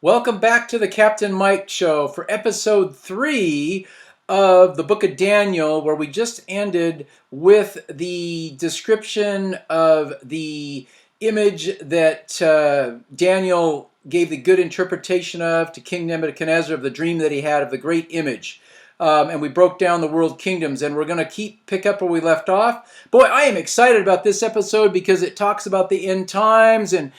Welcome back to the Captain Mike Show for episode 3 of the book of Daniel, where we just ended with the description of the image that Daniel gave the good interpretation of to King Nebuchadnezzar of the dream that he had of the great image. And we broke down the world kingdoms, and we're going to pick up where we left off. Boy, I am excited about this episode because it talks about the end times and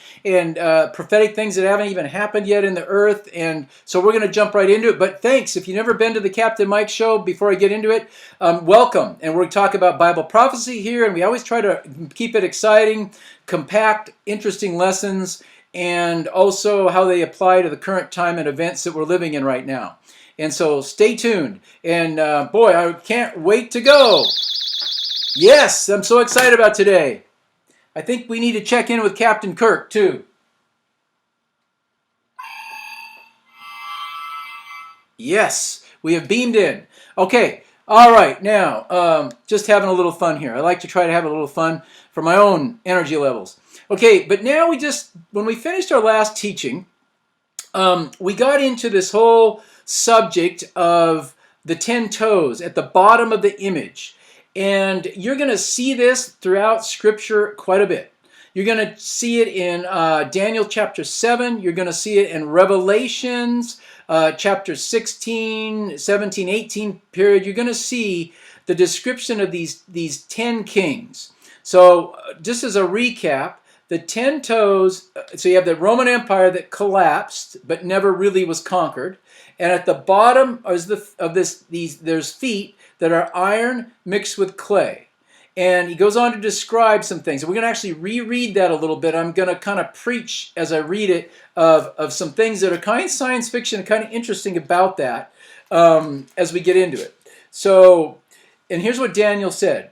prophetic things that haven't even happened yet in the earth. And so we're going to jump right into it. But thanks. If you've never been to the Captain Mike Show, before I get into it, welcome. And we're going to talk about Bible prophecy here, and we always try to keep it exciting, compact, interesting lessons, and also how they apply to the current time and events that we're living in right now. And so stay tuned. And boy, I can't wait to go. Yes, I'm so excited about today. I think we need to check in with Captain Kirk, too. Yes, we have beamed in. Okay, all right, now, just having a little fun here. I like to try to have a little fun for my own energy levels. Okay, but now when we finished our last teaching, we got into this whole subject of the 10 toes at the bottom of the image. And you're going to see this throughout Scripture quite a bit. You're going to see it in Daniel chapter 7. You're going to see it in Revelations chapter 16, 17, 18 period. You're going to see the description of these 10 kings. So just as a recap, the 10 toes, so you have the Roman Empire that collapsed but never really was conquered. And at the bottom there's feet that are iron mixed with clay. And he goes on to describe some things. And we're going to actually reread that a little bit. I'm going to kind of preach as I read it of some things that are kind of science fiction and kind of interesting about that as we get into it. So, and here's what Daniel said.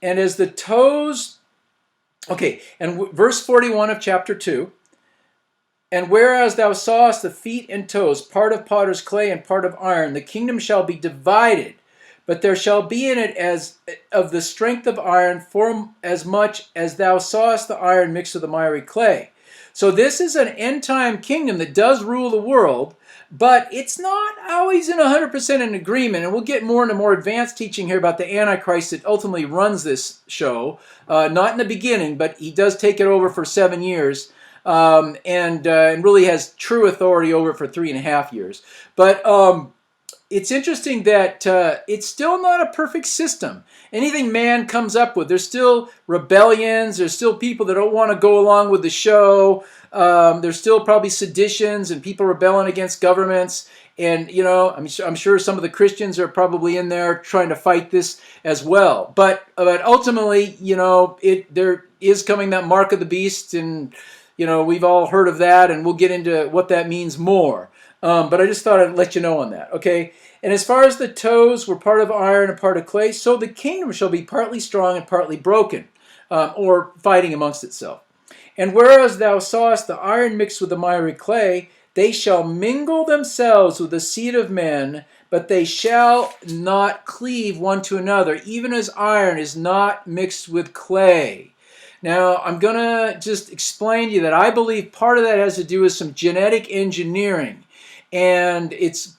And as the toes... Okay, and verse 41 of chapter 2, and whereas thou sawest the feet and toes, part of potter's clay and part of iron, the kingdom shall be divided, but there shall be in it as of the strength of iron, for as much as thou sawest the iron mixed with the miry clay. So this is an end-time kingdom that does rule the world, but it's not always in 100% in agreement. And we'll get more into more advanced teaching here about the Antichrist that ultimately runs this show. Not in the beginning, but he does take it over for 7 years. And really has true authority over it for 3.5 years. But it's interesting that it's still not a perfect system. Anything man comes up with, there's still rebellions, there's still people that don't want to go along with the show, there's still probably seditions and people rebelling against governments. And, you know, I'm sure some of the Christians are probably in there trying to fight this as well. But ultimately, you know, there is coming that mark of the beast, and, you know, we've all heard of that, and we'll get into what that means more. But I just thought I'd let you know on that, okay? And as far as the toes were part of iron and part of clay, so the kingdom shall be partly strong and partly broken, or fighting amongst itself. And whereas thou sawest the iron mixed with the miry clay, they shall mingle themselves with the seed of men, but they shall not cleave one to another, even as iron is not mixed with clay. Now, I'm going to just explain to you that I believe part of that has to do with some genetic engineering. And it's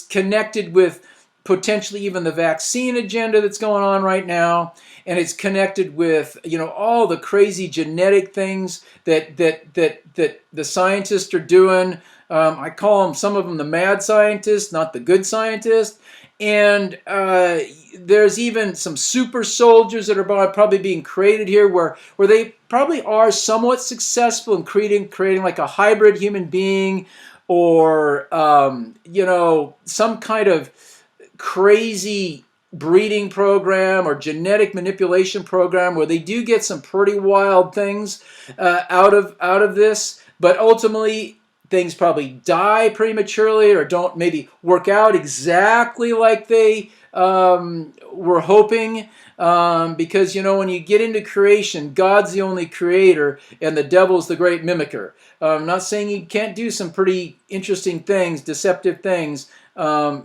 connected with potentially even the vaccine agenda that's going on right now, and it's connected with, you know, all the crazy genetic things that the scientists are doing. I call them, some of them, the mad scientists, not the good scientists. And there's even some super soldiers that are probably being created here where they probably are somewhat successful in creating like a hybrid human being, or you know, some kind of crazy breeding program or genetic manipulation program where they do get some pretty wild things out of this. But ultimately, things probably die prematurely or don't maybe work out exactly like they were hoping. Because, you know, when you get into creation, God's the only creator and the devil's the great mimicker. I'm not saying he can't do some pretty interesting things, deceptive things,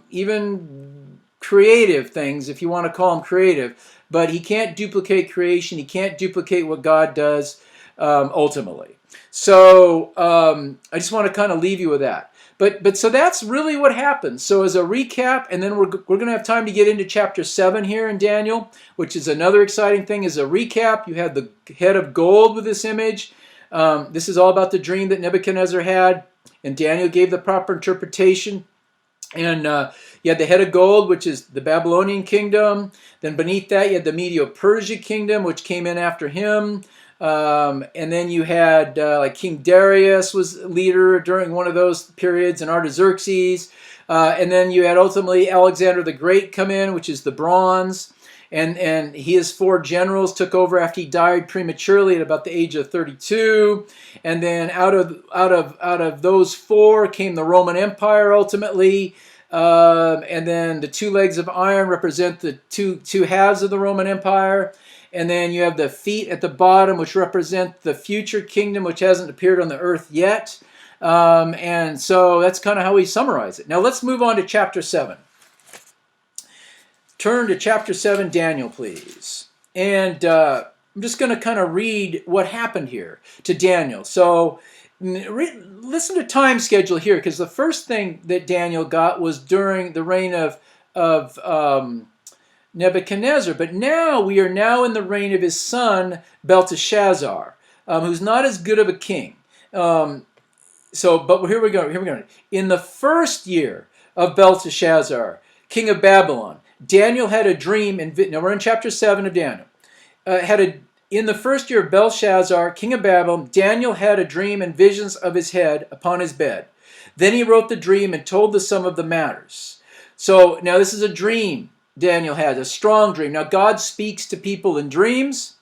even creative things, if you want to call them creative. But he can't duplicate creation. He can't duplicate what God does ultimately. So I just want to kind of leave you with that. But so that's really what happens. So as a recap, and then we're going to have time to get into chapter 7 here in Daniel, which is another exciting thing. As a recap, you had the head of gold with this image. This is all about the dream that Nebuchadnezzar had, and Daniel gave the proper interpretation. And you had the head of gold, which is the Babylonian kingdom. Then beneath that, you had the Medo-Persia kingdom, which came in after him. And then you had like King Darius was leader during one of those periods, and Artaxerxes. And then you had ultimately Alexander the Great come in, which is the bronze. And his 4 generals took over after he died prematurely at about the age of 32. And then out of those 4 came the Roman Empire ultimately. And then the 2 legs of iron represent the two halves of the Roman Empire. And then you have the feet at the bottom, which represent the future kingdom, which hasn't appeared on the earth yet. And so that's kind of how we summarize it. Now let's move on to chapter 7. Turn to chapter 7, Daniel, please. And I'm just going to kind of read what happened here to Daniel. So listen to time schedule here, because the first thing that Daniel got was during the reign of Nebuchadnezzar. But now we are now in the reign of his son, Belteshazzar, who's not as good of a king. But here we go. In the first year of Belteshazzar, king of Babylon, Daniel had a dream. Now we're in chapter 7 of Daniel. In the first year of Belshazzar, king of Babylon, Daniel had a dream and visions of his head upon his bed. Then he wrote the dream and told the sum of the matters. So now this is a dream Daniel had, a strong dream. Now God speaks to people in dreams.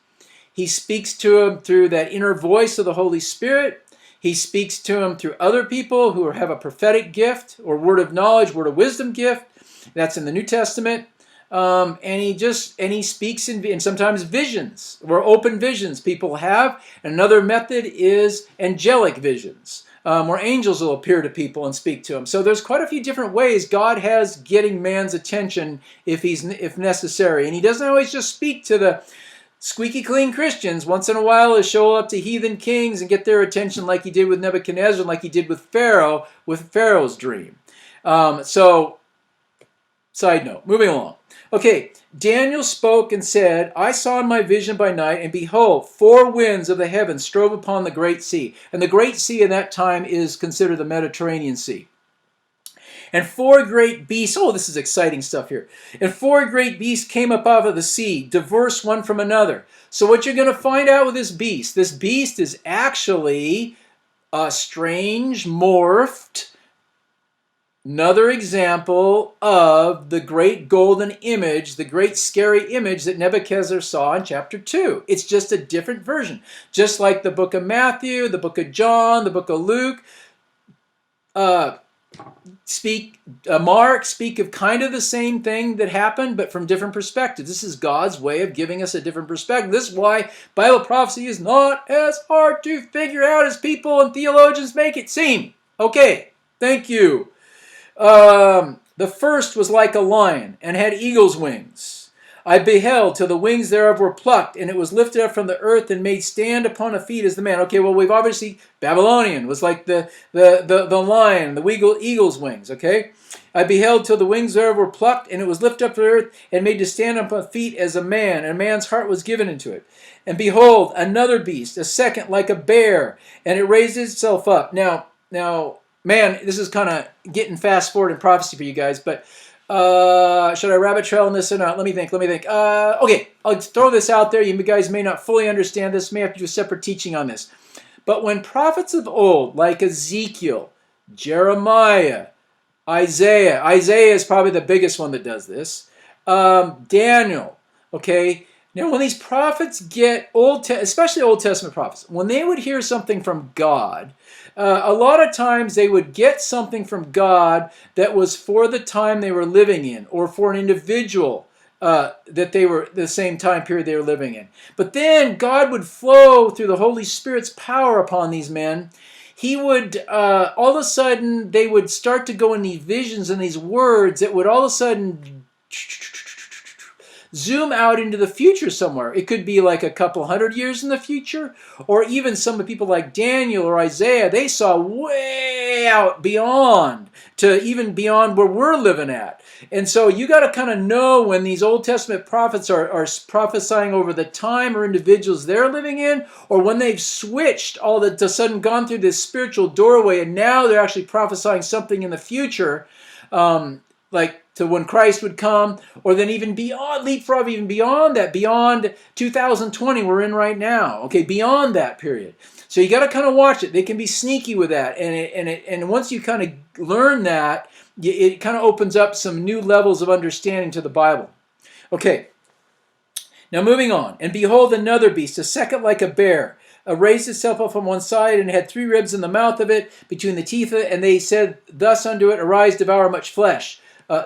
He speaks to them through that inner voice of the Holy Spirit. He speaks to them through other people who have a prophetic gift or word of knowledge, word of wisdom gift. That's in the New Testament. And he speaks in sometimes visions, or open visions people have. Another method is angelic visions, where angels will appear to people and speak to them. So there's quite a few different ways God has getting man's attention if necessary. And he doesn't always just speak to the squeaky clean Christians. Once in a while he'll show up to heathen kings and get their attention, like he did with Nebuchadnezzar, like he did with Pharaoh, with Pharaoh's dream. Side note, moving along. Okay, Daniel spoke and said, I saw in my vision by night, and behold, 4 winds of the heavens strove upon the great sea. And the great sea in that time is considered the Mediterranean Sea. And 4 great beasts, oh, this is exciting stuff here. And 4 great beasts came up out of the sea, diverse one from another. So what you're going to find out with this beast is actually a strange, morphed, another example of the great golden image, the great scary image that Nebuchadnezzar saw in chapter 2. It's just a different version. Just like the book of Matthew, the book of John, the book of Luke, Mark speak of kind of the same thing that happened, but from different perspectives. This is God's way of giving us a different perspective. This is why Bible prophecy is not as hard to figure out as people and theologians make it seem. Okay, thank you. The first was like a lion, and had eagle's wings. I beheld till the wings thereof were plucked, and it was lifted up from the earth and made stand upon a feet as the man. Okay, well, we've obviously, Babylonian was like the lion, the eagle's wings, okay? I beheld till the wings thereof were plucked, and it was lifted up from the earth and made to stand upon feet as a man, and a man's heart was given into it. And behold, another beast, a second like a bear, and it raised itself up. Now, man, this is kind of getting fast forward in prophecy for you guys, but should I rabbit trail on this or not? Let me think. Okay, I'll throw this out there. You guys may not fully understand this, may have to do a separate teaching on this. But when prophets of old, like Ezekiel, Jeremiah, Isaiah is probably the biggest one that does this, Daniel, okay? Now, when these prophets get especially Old Testament prophets, when they would hear something from God, a lot of times they would get something from God that was for the time they were living in, or for an individual that they were the same time period they were living in. But then God would flow through the Holy Spirit's power upon these men. He would, all of a sudden, they would start to go in these visions and these words that would all of a sudden, zoom out into the future somewhere. It could be like a couple hundred years in the future, or even some people like Daniel or Isaiah, they saw way out beyond, to even beyond where we're living at. And so you got to kind of know when these Old Testament prophets are prophesying over the time or individuals they're living in, or when they've switched all of a sudden gone through this spiritual doorway and now they're actually prophesying something in the future, like to when Christ would come, or then even beyond, leapfrog even beyond that, beyond 2020 we're in right now, okay, beyond that period. So you got to kind of watch it. They can be sneaky with that, and once you kind of learn that, it kind of opens up some new levels of understanding to the Bible. Okay, now moving on. And behold, another beast, a second like a bear, raised itself up on one side, and had 3 ribs in the mouth of it, between the teeth of it, and they said thus unto it, arise, devour much flesh.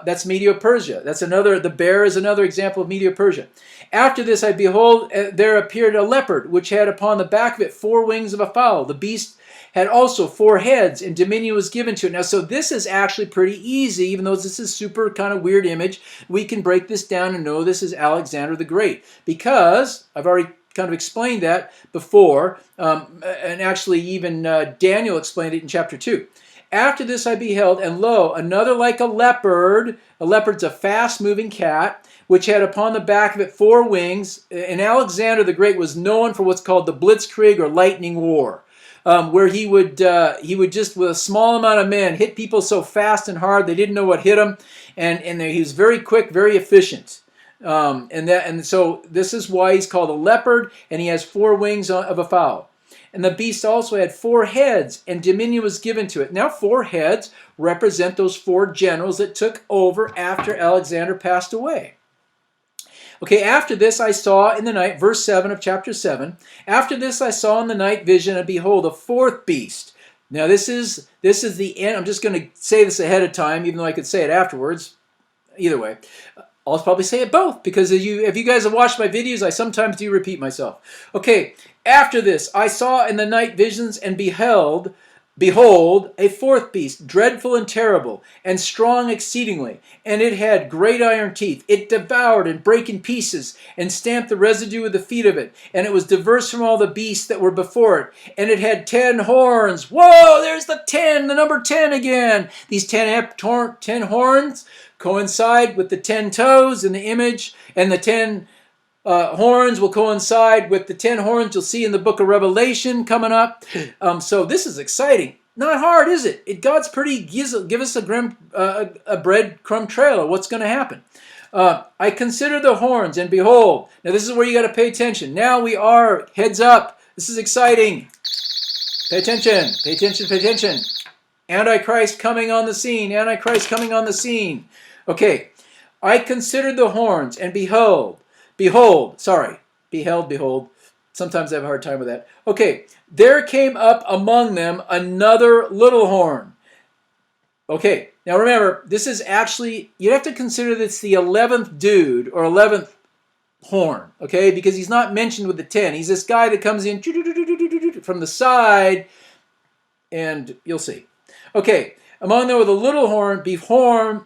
That's Medo-Persia. That's another, the bear is another example of Medo-Persia. After this, I behold, there appeared a leopard, which had upon the back of it 4 wings of a fowl. The beast had also 4 heads, and dominion was given to it. Now, so this is actually pretty easy, even though this is super kind of weird image. We can break this down and know this is Alexander the Great, because I've already kind of explained that before, and actually even Daniel explained it in chapter 2. After this I beheld, and lo, another like a leopard. A leopard's a fast-moving cat, which had upon the back of it 4 wings. And Alexander the Great was known for what's called the Blitzkrieg, or lightning war, where he would just, with a small amount of men, hit people so fast and hard they didn't know what hit them, and he was very quick, very efficient. And so this is why he's called a leopard, and he has 4 wings of a fowl. And the beast also had 4 heads, and dominion was given to it. Now 4 heads represent those 4 generals that took over after Alexander passed away. Okay, after this I saw in the night, verse 7 of chapter 7, after this I saw in the night vision, and behold, a 4th beast. Now this is the end. I'm just going to say this ahead of time, even though I could say it afterwards. Either way. I'll probably say it both, because if you guys have watched my videos, I sometimes do repeat myself. Okay, after this, I saw in the night visions, and behold, a 4th beast, dreadful and terrible, and strong exceedingly. And it had great iron teeth. It devoured and brake in pieces, and stamped the residue with the feet of it. And it was diverse from all the beasts that were before it. And it had 10 horns. Whoa, there's the number 10 again. These 10 horns coincide with the 10 toes in the image, and the 10 horns will coincide with the 10 horns you'll see in the book of Revelation coming up. So this is exciting. Not hard, is it? God's pretty give us a breadcrumb trail of what's going to happen. I consider the horns, and behold, now this is where you got to pay attention. Now we are, heads up. This is exciting. Pay attention, pay attention, pay attention. Antichrist coming on the scene, Antichrist coming on the scene. Okay, I considered the horns, and behold, sometimes I have a hard time with that. Okay, there came up among them another little horn. Okay, now remember, this is actually, you have to consider this the 11th dude, or 11th horn, okay, because he's not mentioned with the 10. He's this guy that comes in from the side, and you'll see. Okay, among them with a little horn, before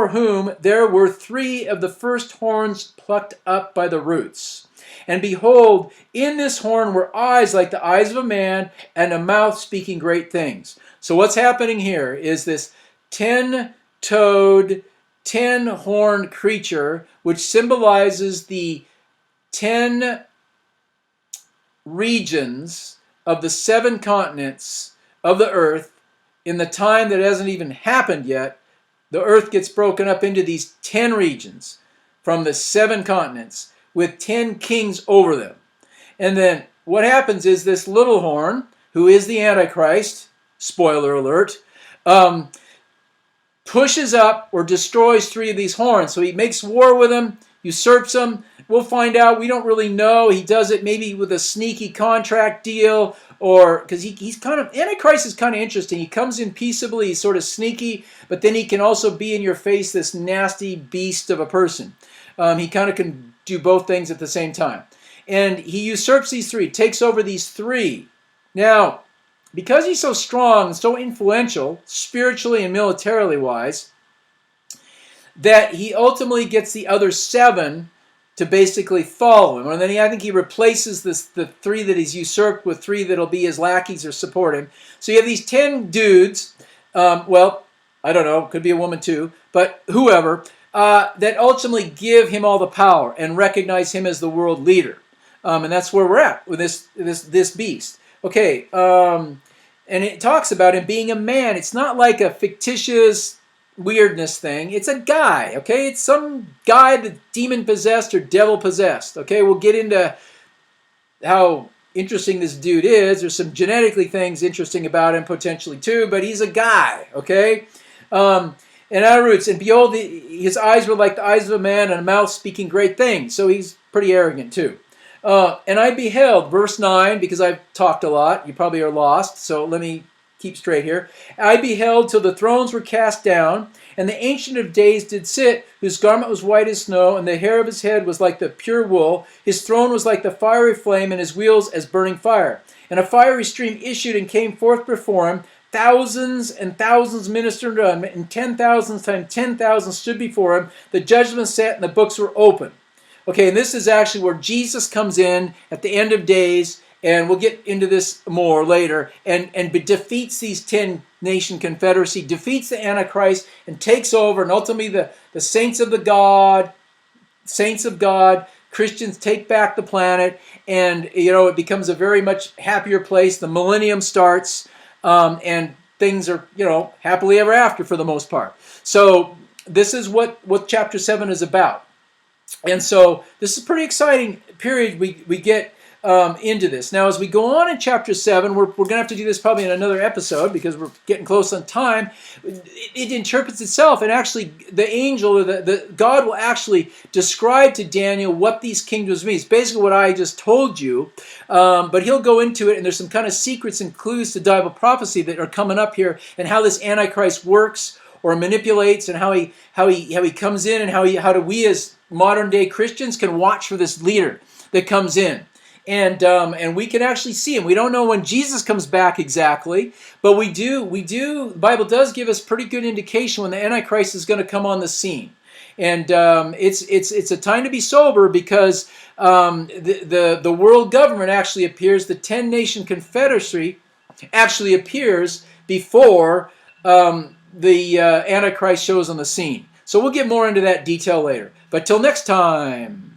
whom there were 3 of the first horns plucked up by the roots. And behold, in this horn were eyes like the eyes of a man, and a mouth speaking great things. So what's happening here is this 10-toed, 10-horned creature, which symbolizes the 10 regions of the 7 continents of the earth. In the time that hasn't even happened yet, the earth gets broken up into these 10 regions from the 7 continents with 10 kings over them. And then what happens is this little horn, who is the Antichrist, spoiler alert, pushes up or destroys 3 of these horns. So he makes war with them, usurps them. We'll find out. We don't really know. He does it maybe with a sneaky contract deal, or because he's kind of, Antichrist is kind of interesting. He comes in peaceably, he's sort of sneaky, but then he can also be in your face this nasty beast of a person. He kind of can do both things at the same time. And he usurps these 3, takes over these 3. Now, because he's so strong, so influential, spiritually and militarily wise, that he ultimately gets the other 7 to basically follow him. And then I think he replaces the 3 that he's usurped with 3 that'll be his lackeys or support him. So you have these 10 dudes, well, I don't know, could be a woman too, but whoever, that ultimately give him all the power and recognize him as the world leader. And that's where we're at with this beast. Okay, and it talks about him being a man. It's not like a fictitious weirdness thing. It's a guy, okay? It's some guy that's demon-possessed or devil-possessed, okay? We'll get into how interesting this dude is. There's some genetically things interesting about him potentially too, but he's a guy, okay? And our roots, and behold, his eyes were like the eyes of a man, and a mouth speaking great things. So he's pretty arrogant too. And I beheld, verse 9, because I've talked a lot. You probably are lost, so let me keep straight here. I beheld till the thrones were cast down, and the Ancient of Days did sit, whose garment was white as snow, and the hair of his head was like the pure wool. His throne was like the fiery flame, and his wheels as burning fire. And a fiery stream issued and came forth before him. Thousands and thousands ministered unto him, and 10,000 times 10,000 stood before him. The judgment sat, and the books were open. Okay, and this is actually where Jesus comes in at the end of days, and we'll get into this more later, and defeats these 10-nation confederacy, defeats the Antichrist, and takes over, and ultimately the saints of God, Christians take back the planet, and it becomes a very much happier place. The millennium starts, and things are happily ever after for the most part. So this is what chapter 7 is about. And so this is a pretty exciting period we get into this. Now, as we go on in chapter 7, we're going to have to do this probably in another episode because we're getting close on time. It interprets itself, and actually the angel, or the God will actually describe to Daniel what these kingdoms mean. It's basically what I just told you, but he'll go into it, and there's some kind of secrets and clues to Bible prophecy that are coming up here, and how this Antichrist works or manipulates, and how he comes in, and how do we as modern day Christians can watch for this leader that comes in. And we can actually see him. We don't know when Jesus comes back exactly, but we do. The Bible does give us pretty good indication when the Antichrist is going to come on the scene. And it's a time to be sober, because the world government actually appears, the 10-nation confederacy actually appears before the Antichrist shows on the scene. So we'll get more into that detail later. But till next time.